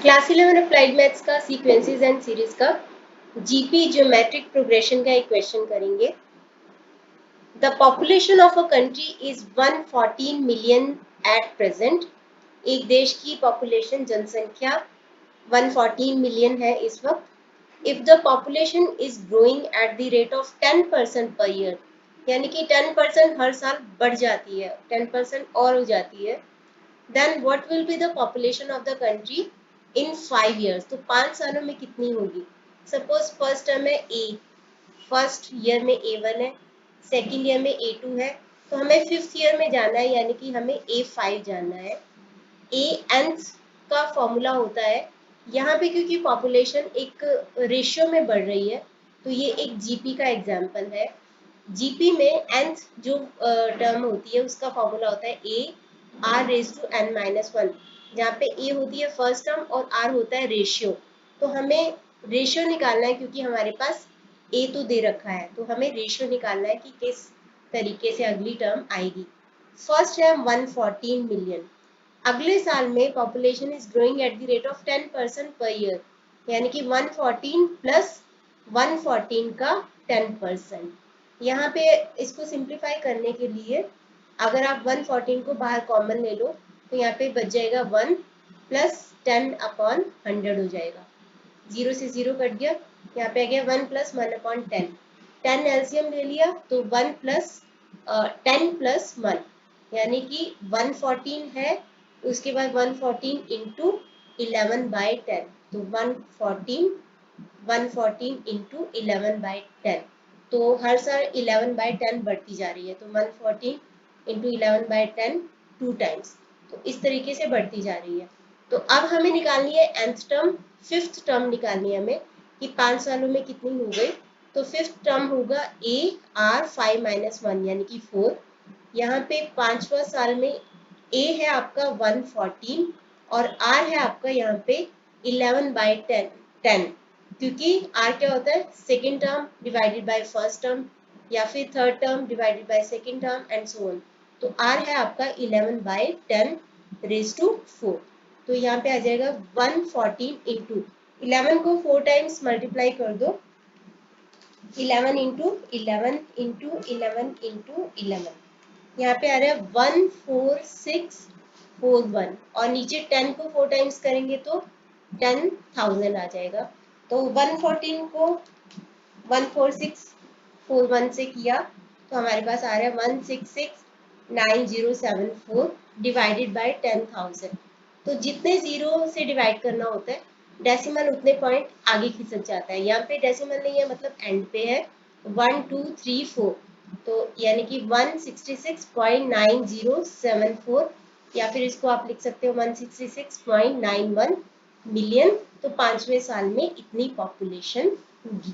Class 11 applied maths का sequences and series का GP geometric progression का एक क्वेश्चन करेंगे। The population of a country is 114 million at present. एक देश की पॉपुलेशन जनसंख्या 114 मिलियन है इस वक्त। If the population is growing at the rate of 10% per year, यानी कि 10% हर साल बढ़ जाती है, 10% और हो जाती है, then what will be the population of the country in 5 years? तो 5 सालों में कितनी होगी? सपोज फर्स्ट टर्म है ए, फर्स्ट ईयर में A1 है, सेकेंड ईयर में A2 है, तो हमें फिफ्थ ईयर में जाना है, यानी कि हमें A5 जाना है। ए nth का फॉर्मूला होता है यहाँ पे, क्योंकि पॉपुलेशन एक रेशियो में बढ़ रही है, तो ये एक जीपी का एग्जाम्पल है। जीपी में nth जो टर्म होती है उसका फॉर्मूला होता है A R raise to N minus one, जहाँ पे ए होती है फर्स्ट टर्म और आर होता है रेशियो। तो हमें रेशियो निकालना है, क्योंकि हमारे पास ए तो दे रखा है, तो हमें रेशियो निकालना है कि किस तरीके से अगली टर्म आएगी। फर्स्ट है 114 मिलियन। अगले साल में population is growing at the rate of 10% per year, यानी कि 114 प्लस 114 का 10%। यहाँ पे इसको सिंप्लीफाई करने के लिए अगर आप 114 को बाहर कॉमन ले लो, तो यहाँ पे बच जाएगा 1 प्लस 10/100 हो जाएगा। 0 से 0 कट गया, यहाँ पे आ गया 1 प्लस 1/10। 10 एलसीएम ले लिया तो 1 प्लस 10 प्लस 1, यानी कि 114 है, उसके बाद 114 इंटू 11/10, तो 114 इंटू 11/10, तो हर साल 11/10 बढ़ती जा रही है, तो 114 इंटू 11/10 टू टाइम्स, तो इस तरीके से बढ़ती जा रही है। तो अब हमें निकालनी है nth टर्म, फिफ्थ टर्म निकालनी है हमें कि 5 सालों में कितनी हो गई। तो फिफ्थ टर्म होगा ए आर 5 माइनस 1, यानी कि 4। यहाँ पे 5वां साल में ए है आपका 114 और आर है आपका यहाँ पे 11/10, क्योंकि आर क्या होता है, second term divided by first term, या फिर third term divided by second term and so on. तो आर है आपका 11/10 रेज टू 4। तो यहाँ पे आ जाएगा 114 इंटू 11 को 4 टाइम्स मल्टीप्लाई कर दो, 11 इंटू 11 इंटू 11 इंटू 11, यहाँ पे आ रहा है 14641, और नीचे 10 को 4 टाइम्स करेंगे तो 10,000 आ जाएगा। तो 114 को 14641 से किया तो हमारे पास आ रहा है 1669074 डिवाइडेड बाय 10,000। तो जितने जीरो से डिवाइड करना होता है डेसिमल उतने पॉइंट आगे खिसक जाता है। यहाँ पे डेसिमल नहीं है, मतलब एंड पे है 1 2 3 4, तो यानी कि 166.9074, या फिर इसको आप लिख सकते हो 166.91 मिलियन। तो 5वें साल में इतनी पॉपुलेशन होगी।